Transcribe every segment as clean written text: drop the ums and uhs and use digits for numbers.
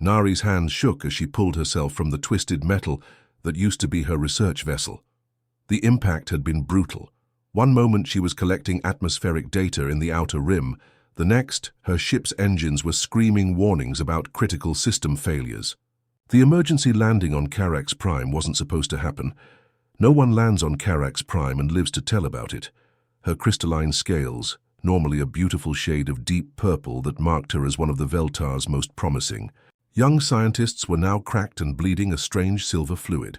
Nari's hands shook as she pulled herself from the twisted metal that used to be her research vessel. The impact had been brutal. One moment she was collecting atmospheric data in the outer rim, the next, her ship's engines were screaming warnings about critical system failures. The emergency landing on Carax Prime wasn't supposed to happen. No one lands on Carax Prime and lives to tell about it. Her crystalline scales, normally a beautiful shade of deep purple that marked her as one of the Veltar's most promising. Young scientists were now cracked and bleeding a strange silver fluid.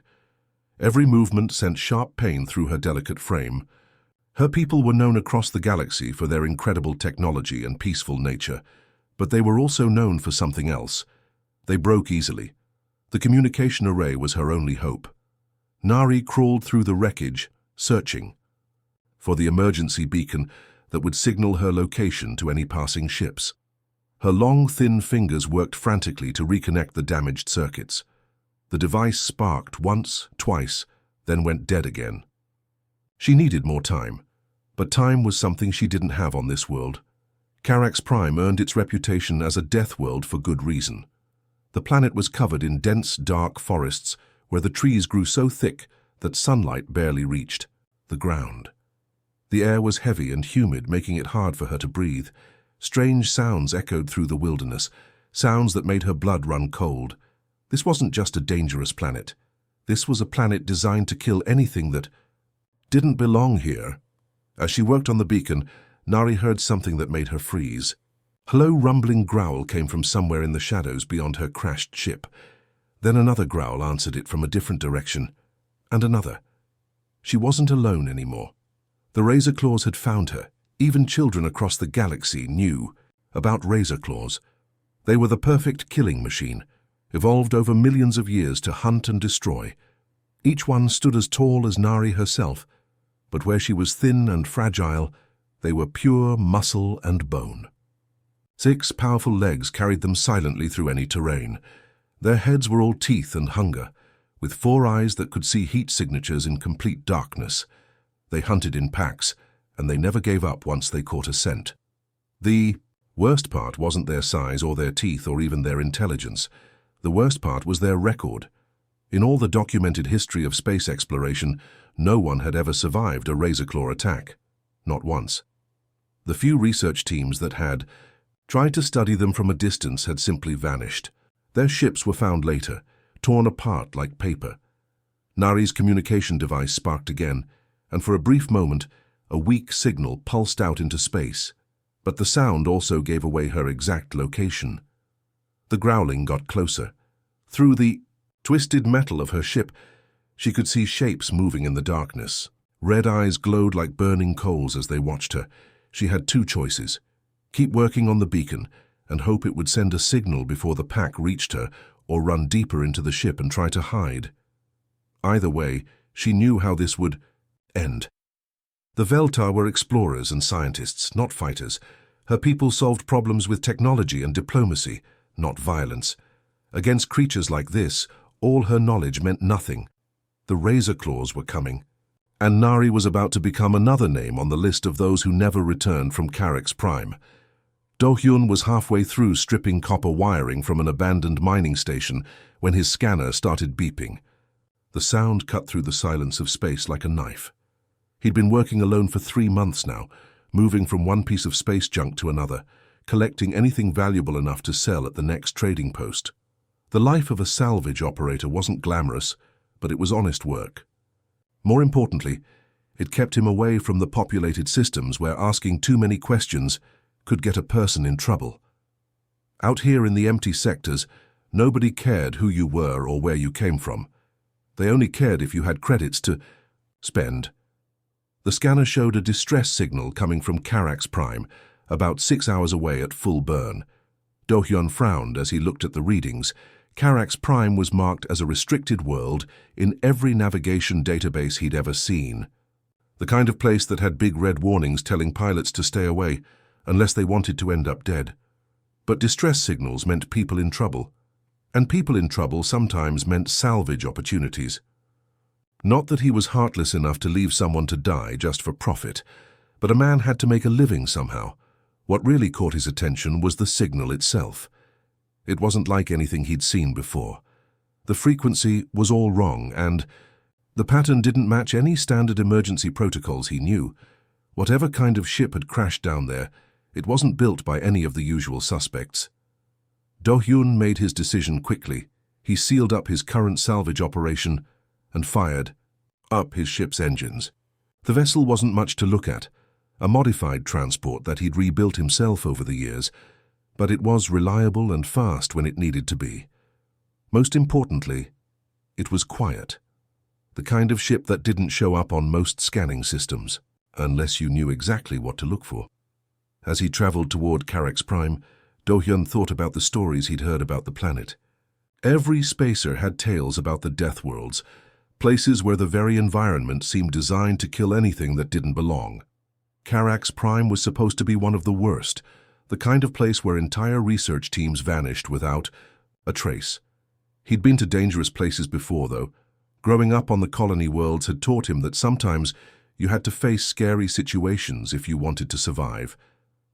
Every movement sent sharp pain through her delicate frame. Her people were known across the galaxy for their incredible technology and peaceful nature, but they were also known for something else. They broke easily. The communication array was her only hope. Nari crawled through the wreckage, searching for the emergency beacon that would signal her location to any passing ships. Her long, thin fingers worked frantically to reconnect the damaged circuits. The device sparked once, twice, then went dead again. She needed more time, but time was something she didn't have on this world. Carax Prime earned its reputation as a death world for good reason. The planet was covered in dense, dark forests where the trees grew so thick that sunlight barely reached the ground. The air was heavy and humid, making it hard for her to breathe. Strange sounds echoed through the wilderness, sounds that made her blood run cold. This wasn't just a dangerous planet. This was a planet designed to kill anything that didn't belong here. As she worked on the beacon, Nari heard something that made her freeze. A low rumbling growl came from somewhere in the shadows beyond her crashed ship. Then another growl answered it from a different direction, and another. She wasn't alone anymore. The razor claws had found her. Even children across the galaxy knew about razor claws. They were the perfect killing machine, evolved over millions of years to hunt and destroy. Each one stood as tall as Nari herself, but where she was thin and fragile, they were pure muscle and bone. 6 powerful legs carried them silently through any terrain. Their heads were all teeth and hunger, with 4 eyes that could see heat signatures in complete darkness. They hunted in packs, and they never gave up once they caught a scent. The worst part wasn't their size or their teeth or even their intelligence. The worst part was their record. In all the documented history of space exploration, no one had ever survived a razorclaw attack. Not once. The few research teams that had tried to study them from a distance had simply vanished. Their ships were found later, torn apart like paper. Nari's communication device sparked again, and for a brief moment, a weak signal pulsed out into space, but the sound also gave away her exact location. The growling got closer. Through the twisted metal of her ship, she could see shapes moving in the darkness. Red eyes glowed like burning coals as they watched her. She had 2 choices: keep working on the beacon and hope it would send a signal before the pack reached her, or run deeper into the ship and try to hide. Either way, she knew how this would end. The Veltar were explorers and scientists, not fighters. Her people solved problems with technology and diplomacy, not violence. Against creatures like this, all her knowledge meant nothing. The razor claws were coming, and Nari was about to become another name on the list of those who never returned from Carax Prime. Do-hyun was halfway through stripping copper wiring from an abandoned mining station when his scanner started beeping. The sound cut through the silence of space like a knife. He'd been working alone for 3 months now, moving from one piece of space junk to another, collecting anything valuable enough to sell at the next trading post. The life of a salvage operator wasn't glamorous, but it was honest work. More importantly, it kept him away from the populated systems where asking too many questions could get a person in trouble. Out here in the empty sectors, nobody cared who you were or where you came from. They only cared if you had credits to spend. The scanner showed a distress signal coming from Carax Prime, about 6 hours away at full burn. Do-hyun frowned as he looked at the readings. Carax Prime was marked as a restricted world in every navigation database he'd ever seen. The kind of place that had big red warnings telling pilots to stay away, unless they wanted to end up dead. But distress signals meant people in trouble, and people in trouble sometimes meant salvage opportunities. Not that he was heartless enough to leave someone to die just for profit, but a man had to make a living somehow. What really caught his attention was the signal itself. It wasn't like anything he'd seen before. The frequency was all wrong, and the pattern didn't match any standard emergency protocols he knew. Whatever kind of ship had crashed down there, it wasn't built by any of the usual suspects. Do-hyun made his decision quickly. He sealed up his current salvage operation and fired up his ship's engines. The vessel wasn't much to look at, a modified transport that he'd rebuilt himself over the years, but it was reliable and fast when it needed to be. Most importantly, it was quiet. The kind of ship that didn't show up on most scanning systems, unless you knew exactly what to look for. As he traveled toward Carax Prime, Do-hyun thought about the stories he'd heard about the planet. Every spacer had tales about the death worlds, places where the very environment seemed designed to kill anything that didn't belong. Carax Prime was supposed to be one of the worst, the kind of place where entire research teams vanished without a trace. He'd been to dangerous places before, though. Growing up on the colony worlds had taught him that sometimes you had to face scary situations if you wanted to survive.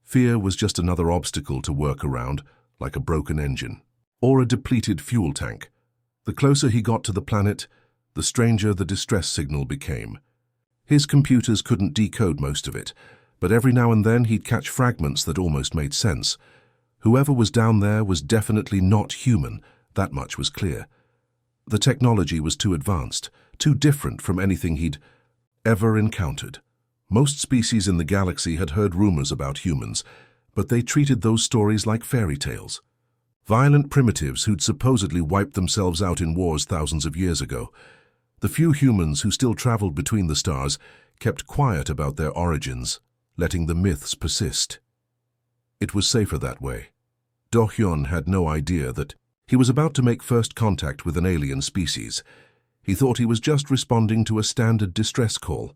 Fear was just another obstacle to work around, like a broken engine or a depleted fuel tank. The closer he got to the planet, the stranger the distress signal became. His computers couldn't decode most of it, but every now and then he'd catch fragments that almost made sense. Whoever was down there was definitely not human, that much was clear. The technology was too advanced, too different from anything he'd ever encountered. Most species in the galaxy had heard rumors about humans, but they treated those stories like fairy tales. Violent primitives who'd supposedly wiped themselves out in wars thousands of years ago. The few humans who still traveled between the stars kept quiet about their origins, letting the myths persist. It was safer that way. Do-hyun had no idea that he was about to make first contact with an alien species. He thought he was just responding to a standard distress call,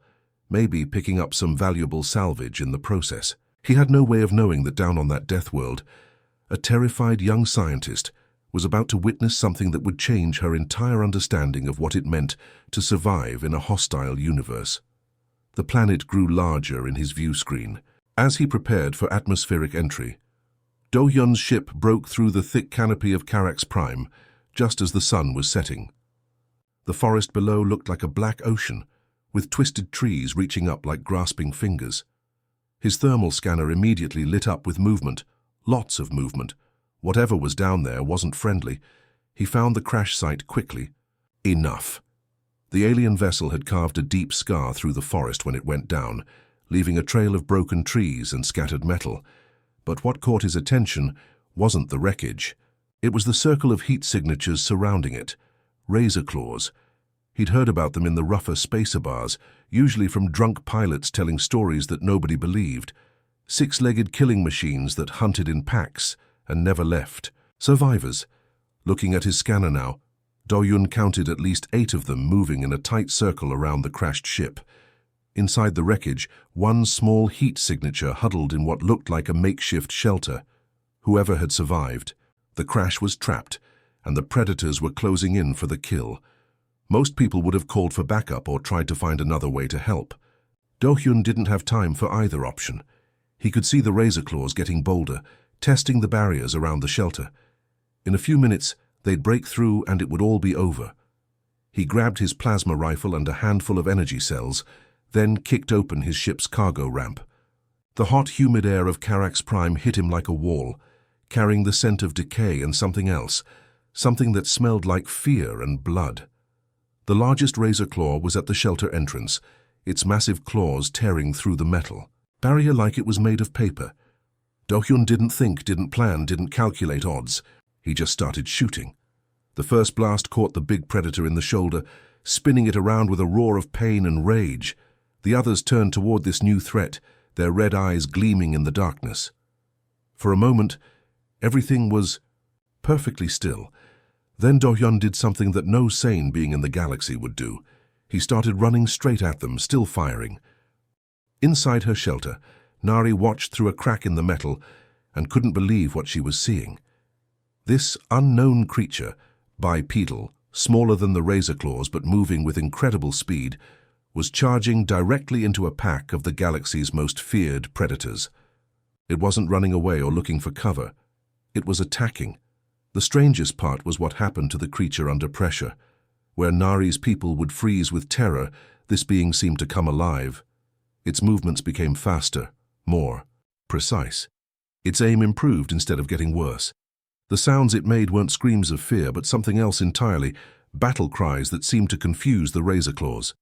maybe picking up some valuable salvage in the process. He had no way of knowing that down on that death world, a terrified young scientist was about to witness something that would change her entire understanding of what it meant to survive in a hostile universe. The planet grew larger in his view screen. As he prepared for atmospheric entry, Do-hyun's ship broke through the thick canopy of Carax Prime just as the sun was setting. The forest below looked like a black ocean, with twisted trees reaching up like grasping fingers. His thermal scanner immediately lit up with movement, lots of movement. Whatever was down there wasn't friendly. He found the crash site quickly. Enough. The alien vessel had carved a deep scar through the forest when it went down, leaving a trail of broken trees and scattered metal. But what caught his attention wasn't the wreckage. It was the circle of heat signatures surrounding it, razor claws. He'd heard about them in the rougher spacer bars, usually from drunk pilots telling stories that nobody believed. Six-legged killing machines that hunted in packs and never left. Survivors. Looking at his scanner now, Do-hyun counted at least 8 of them moving in a tight circle around the crashed ship. Inside the wreckage, one small heat signature huddled in what looked like a makeshift shelter. Whoever had survived, the crash was trapped, and the predators were closing in for the kill. Most people would have called for backup or tried to find another way to help. Do-hyun didn't have time for either option. He could see the razor claws getting bolder, testing the barriers around the shelter. In a few minutes, they'd break through and it would all be over. He grabbed his plasma rifle and a handful of energy cells, then kicked open his ship's cargo ramp. The hot, humid air of Carax Prime hit him like a wall, carrying the scent of decay and something else, something that smelled like fear and blood. The largest razor claw was at the shelter entrance, its massive claws tearing through the metal. Barrier like it was made of paper. Do-hyun didn't think, didn't plan, didn't calculate odds. He just started shooting. The first blast caught the big predator in the shoulder, spinning it around with a roar of pain and rage. The others turned toward this new threat, their red eyes gleaming in the darkness. For a moment, everything was perfectly still. Then Do-hyun did something that no sane being in the galaxy would do. He started running straight at them, still firing. Inside her shelter, Nari watched through a crack in the metal and couldn't believe what she was seeing. This unknown creature, bipedal, smaller than the razor claws but moving with incredible speed, was charging directly into a pack of the galaxy's most feared predators. It wasn't running away or looking for cover. It was attacking. The strangest part was what happened to the creature under pressure. Where Nari's people would freeze with terror, this being seemed to come alive. Its movements became faster, more precise. Its aim improved instead of getting worse. The sounds it made weren't screams of fear, but something else entirely, battle cries that seemed to confuse the razor claws.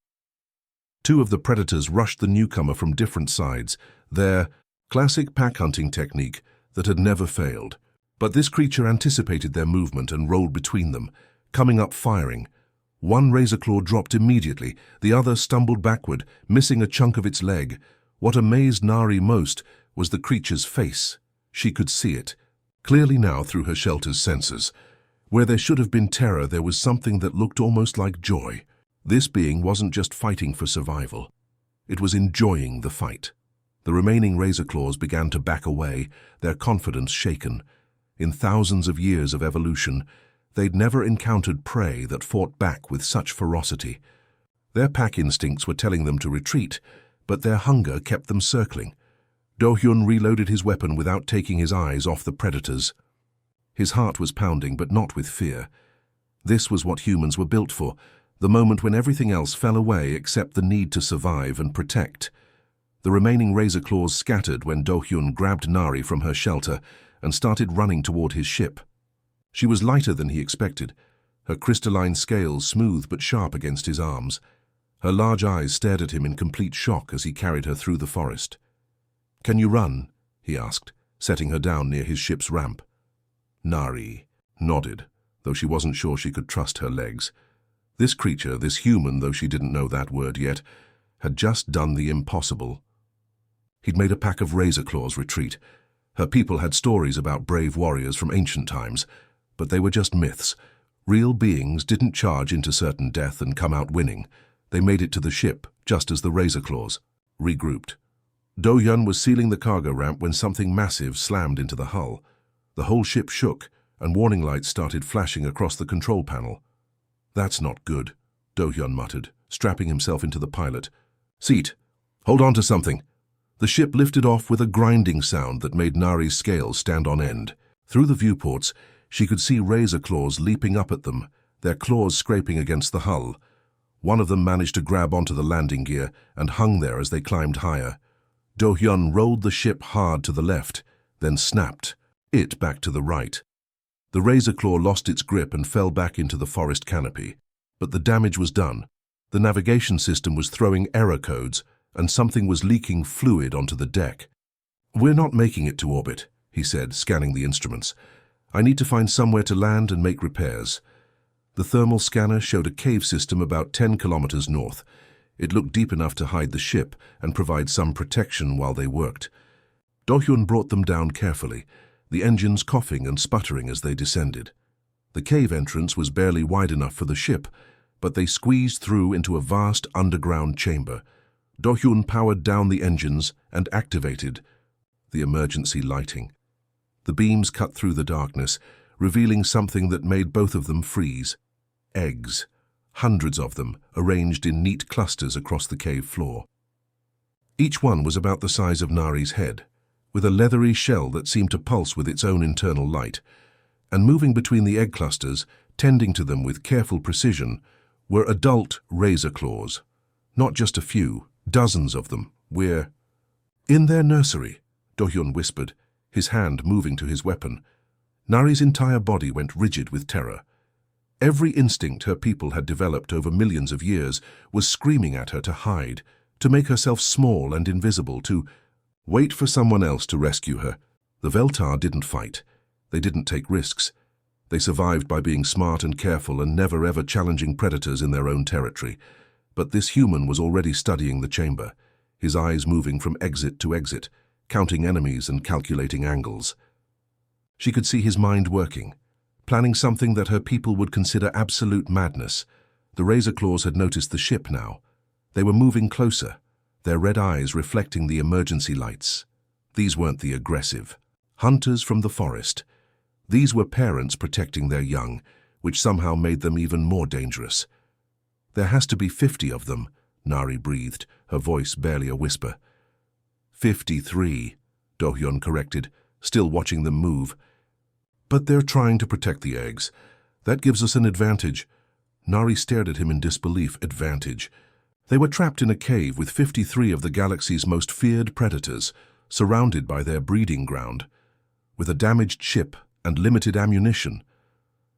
Two of the predators rushed the newcomer from different sides, their classic pack-hunting technique that had never failed. But this creature anticipated their movement and rolled between them, coming up firing. One razor claw dropped immediately, the other stumbled backward, missing a chunk of its leg. What amazed Nari most was the creature's face. She could see it, clearly now through her shelter's sensors. Where there should have been terror, there was something that looked almost like joy. This being wasn't just fighting for survival. It was enjoying the fight. The remaining razor claws began to back away, their confidence shaken. In thousands of years of evolution, they'd never encountered prey that fought back with such ferocity. Their pack instincts were telling them to retreat, but their hunger kept them circling. Do-hyun reloaded his weapon without taking his eyes off the predators. His heart was pounding, but not with fear. This was what humans were built for, the moment when everything else fell away except the need to survive and protect. The remaining razor claws scattered when Do-hyun grabbed Nari from her shelter and started running toward his ship. She was lighter than he expected, her crystalline scales smooth but sharp against his arms. Her large eyes stared at him in complete shock as he carried her through the forest. "Can you run?" he asked, setting her down near his ship's ramp. Nari nodded, though she wasn't sure she could trust her legs. This creature, this human, though she didn't know that word yet, had just done the impossible. He'd made a pack of razor claws retreat. Her people had stories about brave warriors from ancient times, but they were just myths. Real beings didn't charge into certain death and come out winning. They made it to the ship, just as the razor claws regrouped. Do-hyun was sealing the cargo ramp when something massive slammed into the hull. The whole ship shook, and warning lights started flashing across the control panel. "That's not good," Do-hyun muttered, strapping himself into the pilot. "Seat, hold on to something." The ship lifted off with a grinding sound that made Nari's scales stand on end. Through the viewports, she could see razor claws leaping up at them, their claws scraping against the hull. One of them managed to grab onto the landing gear and hung there as they climbed higher. Do-hyun rolled the ship hard to the left, then snapped it back to the right. The razor claw lost its grip and fell back into the forest canopy. But the damage was done. The navigation system was throwing error codes, and something was leaking fluid onto the deck. "We're not making it to orbit," he said, scanning the instruments. "I need to find somewhere to land and make repairs." The thermal scanner showed a cave system about 10 kilometers north. It looked deep enough to hide the ship and provide some protection while they worked. Do-hyun brought them down carefully, the engines coughing and sputtering as they descended. The cave entrance was barely wide enough for the ship, but they squeezed through into a vast underground chamber. Do-hyun powered down the engines and activated the emergency lighting. The beams cut through the darkness, revealing something that made both of them freeze. Eggs, hundreds of them, arranged in neat clusters across the cave floor. Each one was about the size of Nari's head, with a leathery shell that seemed to pulse with its own internal light. And moving between the egg clusters, tending to them with careful precision, were adult razor claws. Not just a few, dozens of them. "We're in their nursery," Do-hyun whispered, his hand moving to his weapon. Nari's entire body went rigid with terror. Every instinct her people had developed over millions of years was screaming at her to hide, to make herself small and invisible, to wait for someone else to rescue her. The Veltar didn't fight. They didn't take risks. They survived by being smart and careful and never ever challenging predators in their own territory. But this human was already studying the chamber, his eyes moving from exit to exit, counting enemies and calculating angles. She could see his mind working, planning something that her people would consider absolute madness. The razor claws had noticed the ship now. They were moving closer, their red eyes reflecting the emergency lights. These weren't the aggressive hunters from the forest. These were parents protecting their young, which somehow made them even more dangerous. "There has to be 50 of them," Nari breathed, her voice barely a whisper. 53, Do-hyun corrected, still watching them move. But they're trying to protect the eggs. That gives us an advantage. Nari stared at him in disbelief. Advantage. They were trapped in a cave with 53 of the galaxy's most feared predators, surrounded by their breeding ground, with a damaged ship and limited ammunition.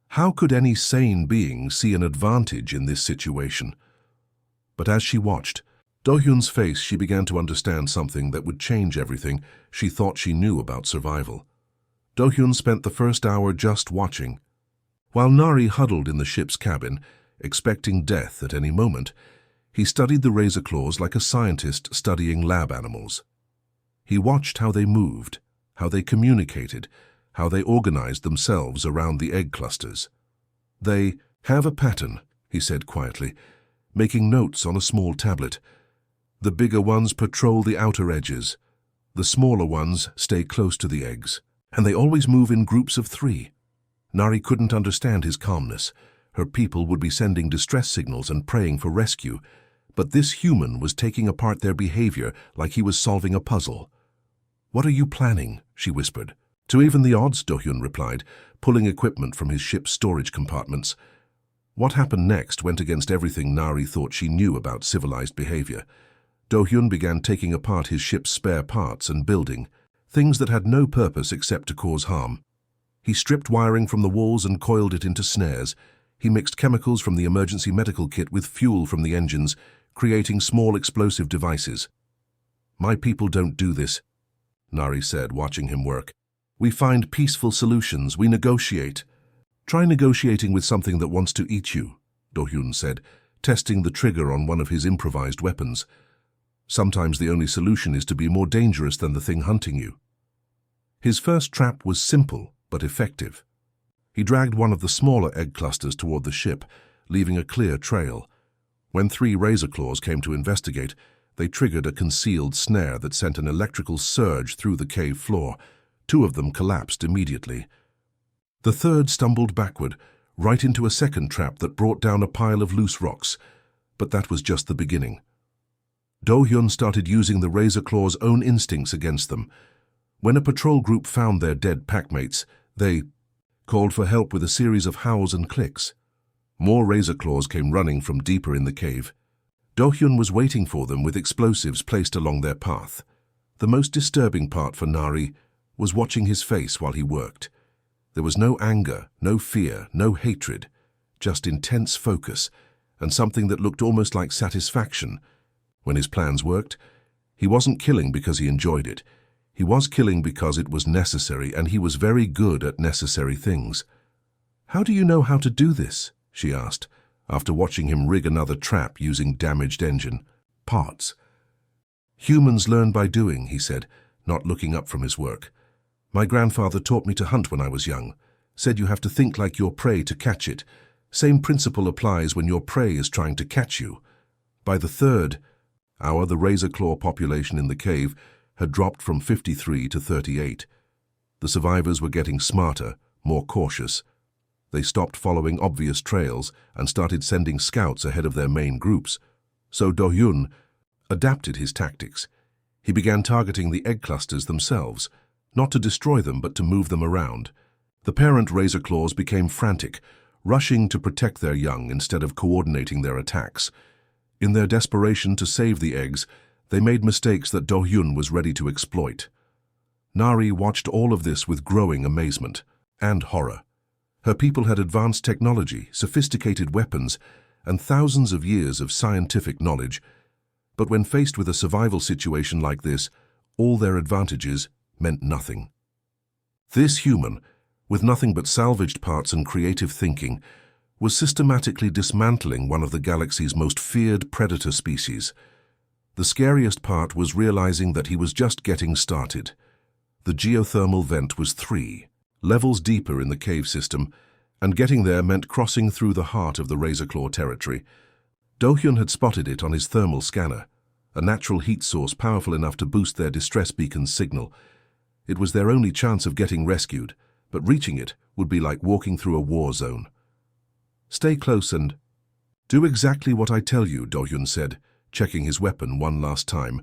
How could any sane being see an advantage in this situation? But as she watched Do-hyun's face, she began to understand something that would change everything she thought she knew about survival. Do-hyun spent the first hour just watching. While Nari huddled in the ship's cabin, expecting death at any moment, he studied the razor claws like a scientist studying lab animals. He watched how they moved, how they communicated, how they organized themselves around the egg clusters. They have a pattern, he said quietly, making notes on a small tablet. The bigger ones patrol the outer edges. The smaller ones stay close to the eggs, and they always move in groups of 3. Nari couldn't understand his calmness. Her people would be sending distress signals and praying for rescue, but this human was taking apart their behavior like he was solving a puzzle. "What are you planning?" she whispered. "To even the odds," Do-hyun replied, pulling equipment from his ship's storage compartments. What happened next went against everything Nari thought she knew about civilized behavior. Do-hyun began taking apart his ship's spare parts and building, things that had no purpose except to cause harm. He stripped wiring from the walls and coiled it into snares. He mixed chemicals from the emergency medical kit with fuel from the engines, creating small explosive devices. "My people don't do this," Nari said, watching him work. "We find peaceful solutions. We negotiate." "Try negotiating with something that wants to eat you," Do-hyun said, testing the trigger on one of his improvised weapons. "Sometimes the only solution is to be more dangerous than the thing hunting you." His first trap was simple but effective. He dragged one of the smaller egg clusters toward the ship, leaving a clear trail. When 3 razor claws came to investigate, they triggered a concealed snare that sent an electrical surge through the cave floor. 2 of them collapsed immediately. The third stumbled backward, right into a second trap that brought down a pile of loose rocks. But that was just the beginning. Do-hyun started using the razor claw's own instincts against them. When a patrol group found their dead packmates, they called for help with a series of howls and clicks. More razor claws came running from deeper in the cave. Do-hyun was waiting for them with explosives placed along their path. The most disturbing part for Nari was watching his face while he worked. There was no anger, no fear, no hatred, just intense focus, and something that looked almost like satisfaction. When his plans worked, he wasn't killing because he enjoyed it. He was killing because it was necessary, and he was very good at necessary things. "How do you know how to do this?" she asked, after watching him rig another trap using damaged engine parts. "Humans learn by doing," he said, not looking up from his work. "My grandfather taught me to hunt when I was young. Said you have to think like your prey to catch it. Same principle applies when your prey is trying to catch you." By the 3rd hour, the razor claw population in the cave had dropped from 53 to 38. The survivors were getting smarter, more cautious. They stopped following obvious trails and started sending scouts ahead of their main groups. So Do-hyun adapted his tactics. He began targeting the egg clusters themselves, not to destroy them but to move them around. The parent razor claws became frantic, rushing to protect their young instead of coordinating their attacks. In their desperation to save the eggs, they made mistakes that Do-hyun was ready to exploit. Nari watched all of this with growing amazement and horror. Her people had advanced technology, sophisticated weapons, and thousands of years of scientific knowledge. But when faced with a survival situation like this, all their advantages meant nothing. This human, with nothing but salvaged parts and creative thinking, was systematically dismantling one of the galaxy's most feared predator species. The scariest part was realizing that he was just getting started. The geothermal vent was 3 levels deeper in the cave system, and getting there meant crossing through the heart of the razor-claw territory. Do-hyun had spotted it on his thermal scanner, a natural heat source powerful enough to boost their distress beacon's signal. It was their only chance of getting rescued, but reaching it would be like walking through a war zone. "Stay close and do exactly what I tell you," Do-hyun said, checking his weapon one last time.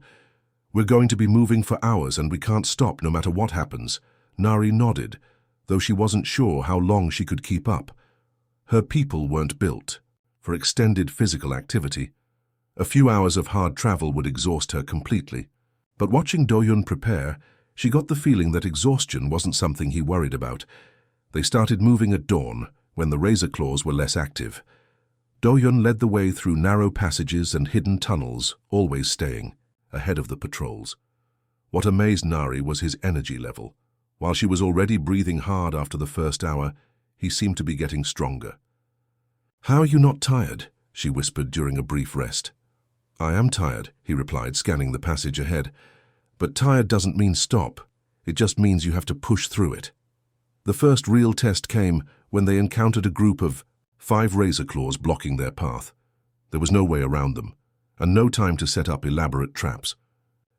"We're going to be moving for hours and we can't stop no matter what happens." Nari nodded. though she wasn't sure how long she could keep up. Her people weren't built for extended physical activity. A few hours of hard travel would exhaust her completely. But watching Do-hyun prepare, she got the feeling that exhaustion wasn't something he worried about. They started moving at dawn, when the razor claws were less active. Do-hyun led the way through narrow passages and hidden tunnels, always staying ahead of the patrols. What amazed Nari was his energy level. While she was already breathing hard after the first hour, he seemed to be getting stronger. "How are you not tired?" she whispered during a brief rest. "I am tired," he replied, scanning the passage ahead. "But tired doesn't mean stop. It just means you have to push through it." The first real test came when they encountered a group of 5 razor claws blocking their path. There was no way around them, and no time to set up elaborate traps.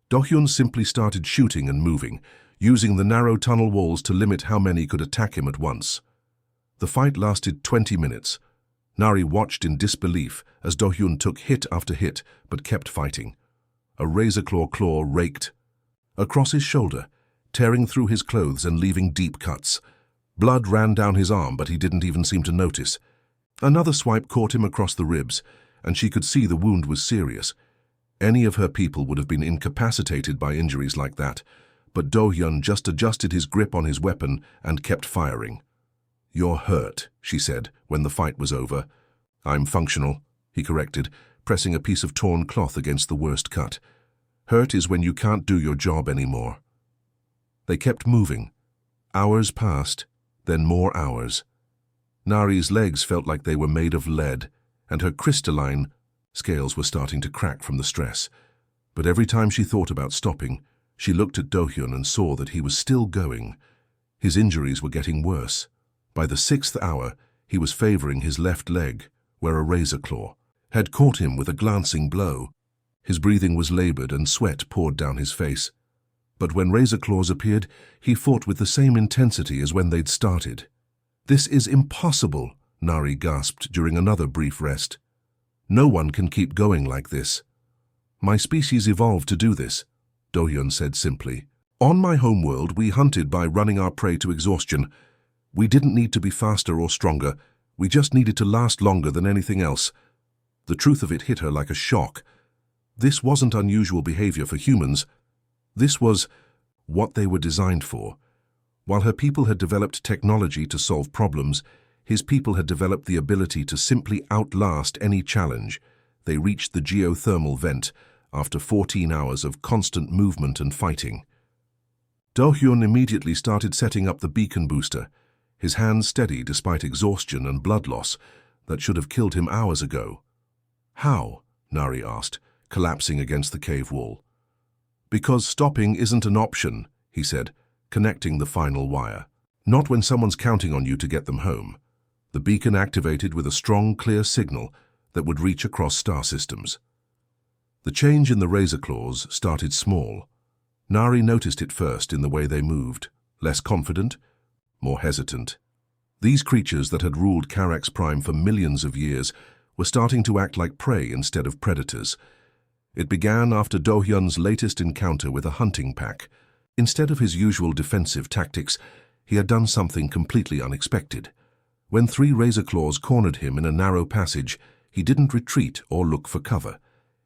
Do-hyun simply started shooting and moving, using the narrow tunnel walls to limit how many could attack him at once. The fight lasted 20 minutes. Nari watched in disbelief as Do-hyun took hit after hit, but kept fighting. A razor claw raked across his shoulder, tearing through his clothes and leaving deep cuts. Blood ran down his arm, but he didn't even seem to notice. Another swipe caught him across the ribs, and she could see the wound was serious. Any of her people would have been incapacitated by injuries like that, but Do-hyun just adjusted his grip on his weapon and kept firing. "You're hurt," she said when the fight was over. "I'm functional," he corrected, pressing a piece of torn cloth against the worst cut. "Hurt is when you can't do your job anymore." They kept moving. Hours passed, then more hours. Nari's legs felt like they were made of lead, and her crystalline scales were starting to crack from the stress. But every time she thought about stopping, she looked at Do-hyun and saw that he was still going. His injuries were getting worse. By the 6th hour, he was favoring his left leg, where a razor claw had caught him with a glancing blow. His breathing was labored and sweat poured down his face. But when razor claws appeared, he fought with the same intensity as when they'd started. "This is impossible," Nari gasped during another brief rest. "No one can keep going like this." "My species evolved to do this," Do-hyun said simply. "On my homeworld, we hunted by running our prey to exhaustion. We didn't need to be faster or stronger. We just needed to last longer than anything else." The truth of it hit her like a shock. This wasn't unusual behavior for humans. This was what they were designed for. While her people had developed technology to solve problems, his people had developed the ability to simply outlast any challenge. They reached the geothermal vent after 14 hours of constant movement and fighting. Do-hyun immediately started setting up the beacon booster, his hands steady despite exhaustion and blood loss that should have killed him hours ago. "How?" Nari asked, collapsing against the cave wall. "Because stopping isn't an option," he said, connecting the final wire. "Not when someone's counting on you to get them home." The beacon activated with a strong, clear signal that would reach across star systems. The change in the razor claws started small. Nari noticed it first in the way they moved, less confident, more hesitant. These creatures that had ruled Carax Prime for millions of years were starting to act like prey instead of predators. It began after Do-hyun's latest encounter with a hunting pack. Instead of his usual defensive tactics, he had done something completely unexpected. When 3 razor claws cornered him in a narrow passage, he didn't retreat or look for cover.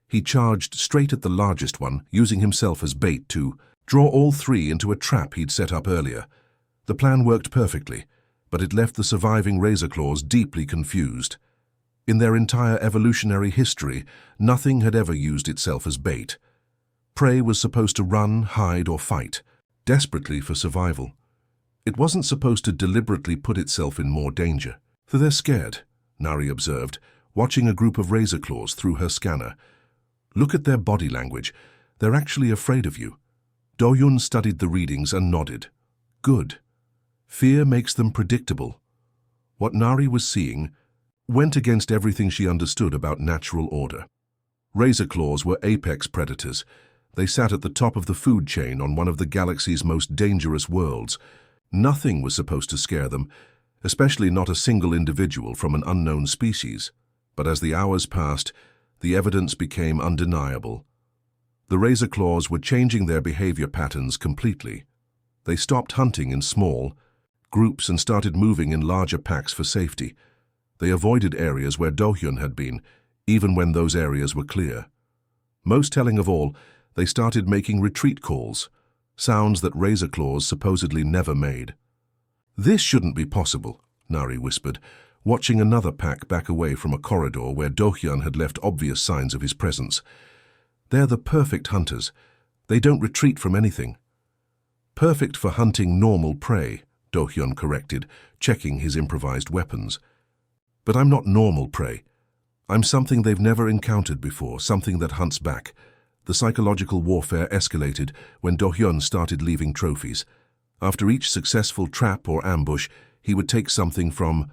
He charged straight at the largest one, using himself as bait to draw all 3 into a trap he'd set up earlier. The plan worked perfectly, but it left the surviving razor claws deeply confused. In their entire evolutionary history, nothing had ever used itself as bait. Prey was supposed to run, hide, or fight, desperately for survival. It wasn't supposed to deliberately put itself in more danger. "So they're scared," Nari observed, watching a group of razor claws through her scanner. "Look at their body language. They're actually afraid of you." Do-hyun studied the readings and nodded. "Good. Fear makes them predictable." What Nari was seeing went against everything she understood about natural order. Razor claws were apex predators. They sat at the top of the food chain on one of the galaxy's most dangerous worlds. Nothing was supposed to scare them, especially not a single individual from an unknown species. But as the hours passed, the evidence became undeniable. The razor claws were changing their behavior patterns completely. They stopped hunting in small, groups and started moving in larger packs for safety. They avoided areas where Do-hyun had been, even when those areas were clear. Most telling of all, they started making retreat calls, sounds that razor claws supposedly never made. "This shouldn't be possible," Nari whispered, watching another pack back away from a corridor where Do-hyun had left obvious signs of his presence. "They're the perfect hunters. They don't retreat from anything." "Perfect for hunting normal prey," Do-hyun corrected, checking his improvised weapons. "But I'm not normal prey. I'm something they've never encountered before, something that hunts back." The psychological warfare escalated when Do-hyun started leaving trophies. After each successful trap or ambush, he would take something from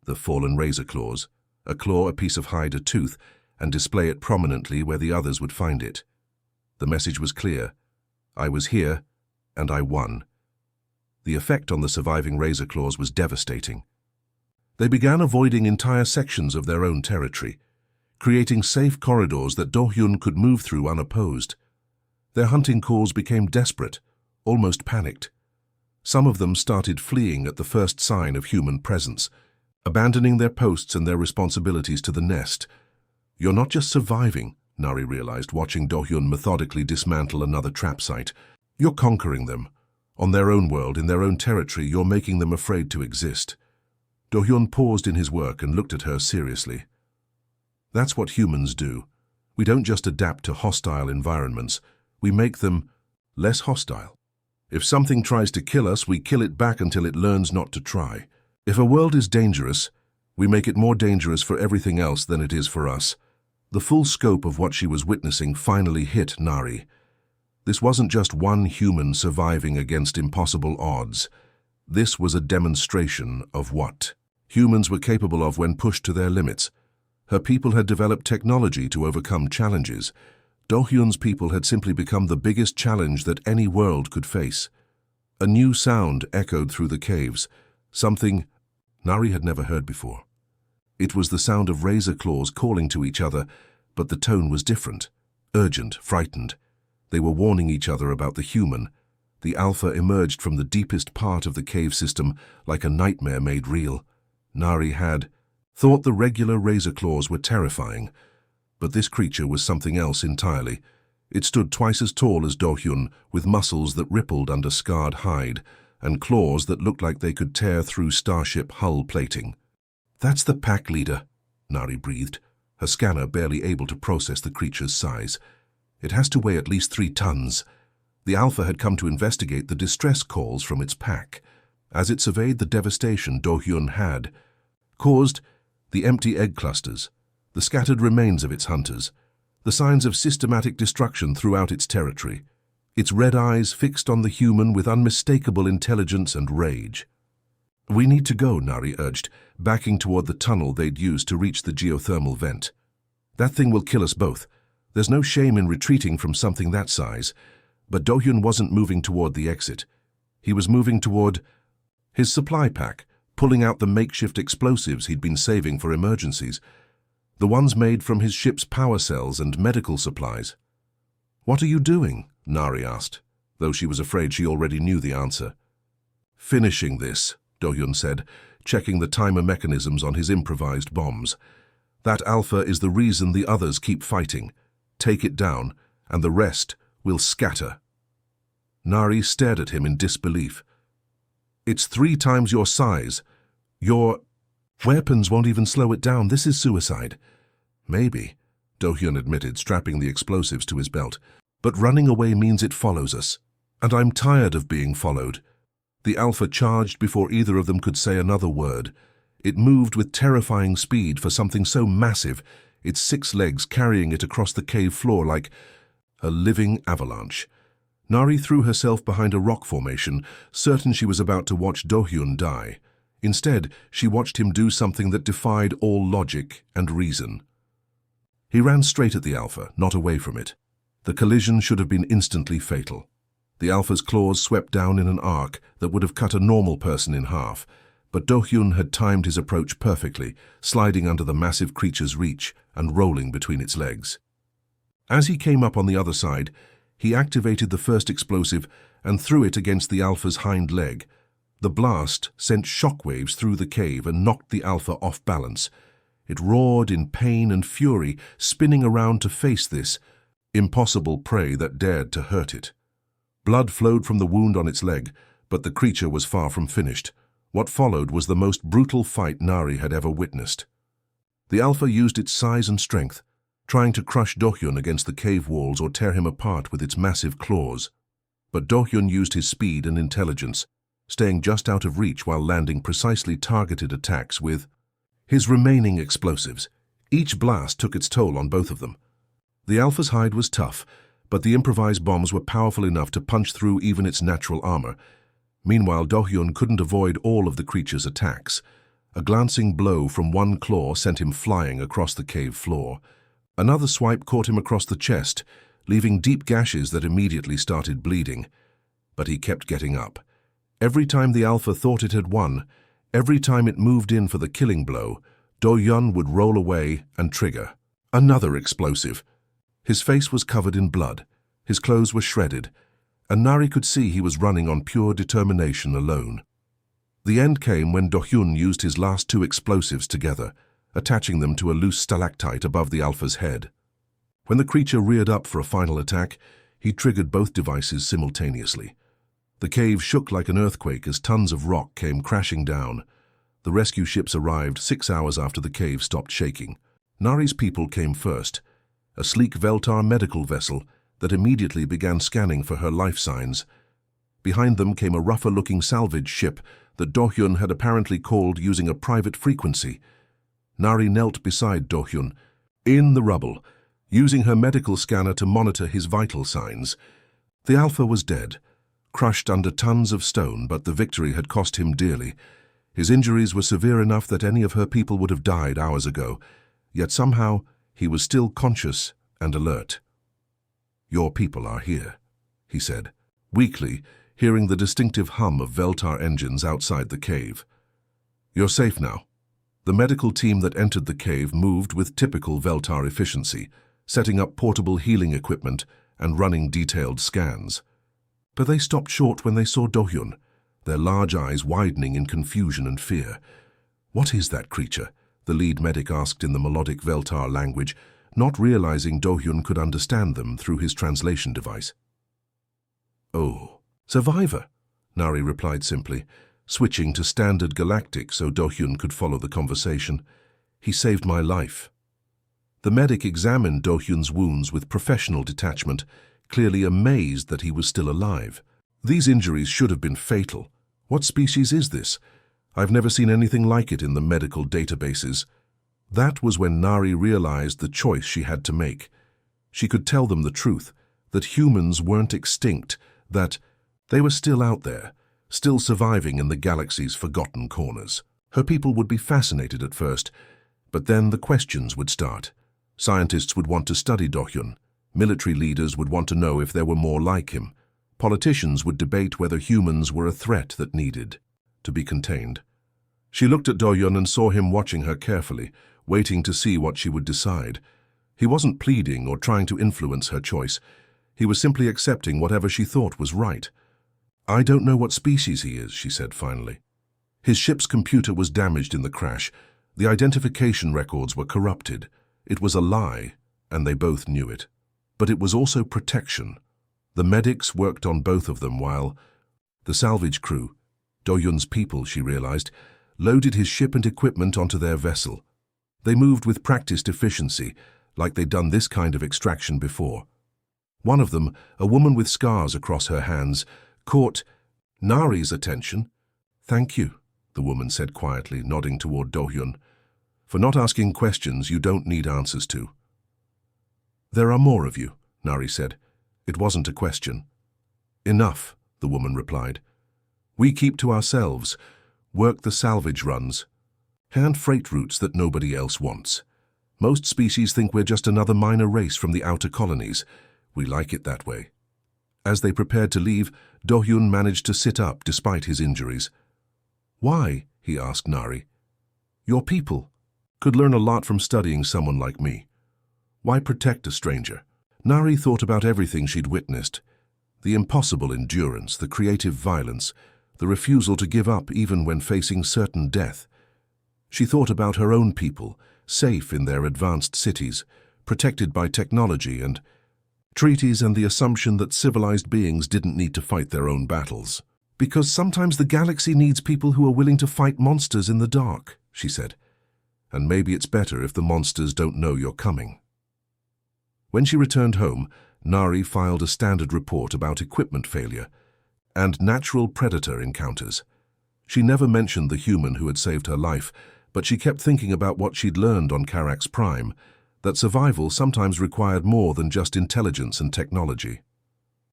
the fallen razor claws, a claw, a piece of hide, a tooth, and display it prominently where the others would find it. The message was clear. I was here, and I won. The effect on the surviving razor claws was devastating. They began avoiding entire sections of their own territory, creating safe corridors that Do-hyun could move through unopposed. Their hunting calls became desperate, almost panicked. Some of them started fleeing at the first sign of human presence, abandoning their posts and their responsibilities to the nest. "You're not just surviving," Nari realized, watching Do-hyun methodically dismantle another trap site. "You're conquering them. On their own world, in their own territory, you're making them afraid to exist." Do-hyun paused in his work and looked at her seriously. "That's what humans do. We don't just adapt to hostile environments. We make them less hostile. If something tries to kill us, we kill it back until it learns not to try. If a world is dangerous, we make it more dangerous for everything else than it is for us." The full scope of what she was witnessing finally hit Nari. This wasn't just one human surviving against impossible odds. This was a demonstration of what humans were capable of when pushed to their limits. Her people had developed technology to overcome challenges. Do-hyun's people had simply become the biggest challenge that any world could face. A new sound echoed through the caves, something Nari had never heard before. It was the sound of razor claws calling to each other, but the tone was different, urgent, frightened. They were warning each other about the human. The alpha emerged from the deepest part of the cave system like a nightmare made real. Nari had thought the regular razor claws were terrifying, but this creature was something else entirely. It stood twice as tall as Do-hyun, with muscles that rippled under scarred hide, and claws that looked like they could tear through starship hull plating. "That's the pack leader," Nari breathed, her scanner barely able to process the creature's size. "It has to weigh at least 3 tons. The alpha had come to investigate the distress calls from its pack. As it surveyed the devastation Do-hyun had caused, the empty egg clusters, the scattered remains of its hunters, the signs of systematic destruction throughout its territory, its red eyes fixed on the human with unmistakable intelligence and rage. "We need to go," Nari urged, backing toward the tunnel they'd used to reach the geothermal vent. "That thing will kill us both. There's no shame in retreating from something that size." But Do-hyun wasn't moving toward the exit. He was moving toward his supply pack, pulling out the makeshift explosives he'd been saving for emergencies, the ones made from his ship's power cells and medical supplies. "What are you doing?" Nari asked, though she was afraid she already knew the answer. "Finishing this," Do-hyun said, checking the timer mechanisms on his improvised bombs. "That alpha is the reason the others keep fighting. Take it down, and the rest will scatter." Nari stared at him in disbelief. "It's 3 times your size. Your weapons won't even slow it down. This is suicide." "Maybe," Do-hyun admitted, strapping the explosives to his belt. "But running away means it follows us. And I'm tired of being followed." The alpha charged before either of them could say another word. It moved with terrifying speed for something so massive, its 6 legs carrying it across the cave floor like a living avalanche. Nari threw herself behind a rock formation, certain she was about to watch Do-hyun die. Instead, she watched him do something that defied all logic and reason. He ran straight at the alpha, not away from it. The collision should have been instantly fatal. The alpha's claws swept down in an arc that would have cut a normal person in half, but Do-hyun had timed his approach perfectly, sliding under the massive creature's reach and rolling between its legs. As he came up on the other side, he activated the first explosive and threw it against the alpha's hind leg. The blast sent shockwaves through the cave and knocked the Alpha off balance. It roared in pain and fury, spinning around to face this impossible prey that dared to hurt it. Blood flowed from the wound on its leg, but the creature was far from finished. What followed was the most brutal fight Nari had ever witnessed. The Alpha used its size and strength, trying to crush Do-hyun against the cave walls or tear him apart with its massive claws. But Do-hyun used his speed and intelligence, staying just out of reach while landing precisely targeted attacks with his remaining explosives. Each blast took its toll on both of them. The Alpha's hide was tough, but the improvised bombs were powerful enough to punch through even its natural armor. Meanwhile, Do-hyun couldn't avoid all of the creature's attacks. A glancing blow from one claw sent him flying across the cave floor. Another swipe caught him across the chest, leaving deep gashes that immediately started bleeding. But he kept getting up. Every time the Alpha thought it had won, every time it moved in for the killing blow, Do-hyun would roll away and trigger another explosive. His face was covered in blood, his clothes were shredded, and Nari could see he was running on pure determination alone. The end came when Do-hyun used his last two explosives together, attaching them to a loose stalactite above the Alpha's head. When the creature reared up for a final attack, he triggered both devices simultaneously. The cave shook like an earthquake as tons of rock came crashing down. The rescue ships arrived 6 hours after the cave stopped shaking. Nari's people came first, a sleek Veltar medical vessel that immediately began scanning for her life signs. Behind them came a rougher-looking salvage ship that Do-hyun had apparently called using a private frequency. Nari knelt beside Do-hyun, in the rubble, using her medical scanner to monitor his vital signs. The Alpha was dead, crushed under tons of stone, but the victory had cost him dearly. His injuries were severe enough that any of her people would have died hours ago, yet somehow he was still conscious and alert. "Your people are here," he said, weakly, hearing the distinctive hum of Veltar engines outside the cave. "You're safe now." The medical team that entered the cave moved with typical Veltar efficiency, setting up portable healing equipment and running detailed scans. But they stopped short when they saw Do-hyun, their large eyes widening in confusion and fear. "What is that creature?" the lead medic asked in the melodic Veltar language, not realizing Do-hyun could understand them through his translation device. "Oh, survivor," Nari replied simply, switching to standard galactic so Do-hyun could follow the conversation. "He saved my life." The medic examined Do-hyun's wounds with professional detachment, clearly amazed that he was still alive. "These injuries should have been fatal. What species is this? I've never seen anything like it in the medical databases." That was when Nari realized the choice she had to make. She could tell them the truth, that humans weren't extinct, that they were still out there, still surviving in the galaxy's forgotten corners. Her people would be fascinated at first, but then the questions would start. Scientists would want to study Do-hyun. Military leaders would want to know if there were more like him. Politicians would debate whether humans were a threat that needed to be contained. She looked at Do-hyun and saw him watching her carefully, waiting to see what she would decide. He wasn't pleading or trying to influence her choice. He was simply accepting whatever she thought was right. "I don't know what species he is," she said finally. His ship's computer was damaged in the crash. The identification records were corrupted. It was a lie, and they both knew it. But it was also protection. The medics worked on both of them while the salvage crew, Do-hyun's people, she realized, loaded his ship and equipment onto their vessel. They moved with practiced efficiency, like they'd done this kind of extraction before. One of them, a woman with scars across her hands, caught Nari's attention. "Thank you," the woman said quietly, nodding toward Do-hyun. "For not asking questions you don't need answers to." "There are more of you," Nari said. It wasn't a question. "Enough," the woman replied. "We keep to ourselves, work the salvage runs, hand freight routes that nobody else wants. Most species think we're just another minor race from the outer colonies. We like it that way." As they prepared to leave, Do-hyun managed to sit up despite his injuries. "Why?" he asked Nari. "Your people could learn a lot from studying someone like me. Why protect a stranger?" Nari thought about everything she'd witnessed. The impossible endurance, the creative violence, the refusal to give up even when facing certain death. She thought about her own people, safe in their advanced cities, protected by technology and treaties, and the assumption that civilized beings didn't need to fight their own battles. "Because sometimes the galaxy needs people who are willing to fight monsters in the dark," she said. "And maybe it's better if the monsters don't know you're coming." When she returned home, Nari filed a standard report about equipment failure and natural predator encounters. She never mentioned the human who had saved her life, but she kept thinking about what she'd learned on Carax Prime, that survival sometimes required more than just intelligence and technology.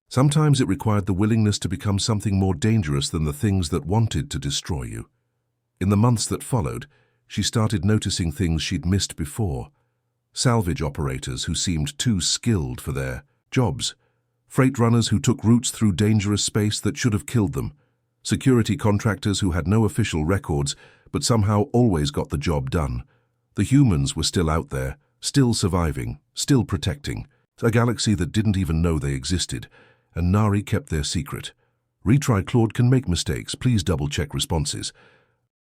Sometimes it required the willingness to become something more dangerous than the things that wanted to destroy you. In the months that followed, she started noticing things she'd missed before. Salvage operators who seemed too skilled for their jobs. Freight runners who took routes through dangerous space that should have killed them. Security contractors who had no official records but somehow always got the job done. The humans were still out there, still surviving, still protecting. A galaxy that didn't even know they existed, and Nari kept their secret. "Retry Claude can make mistakes, please double-check responses."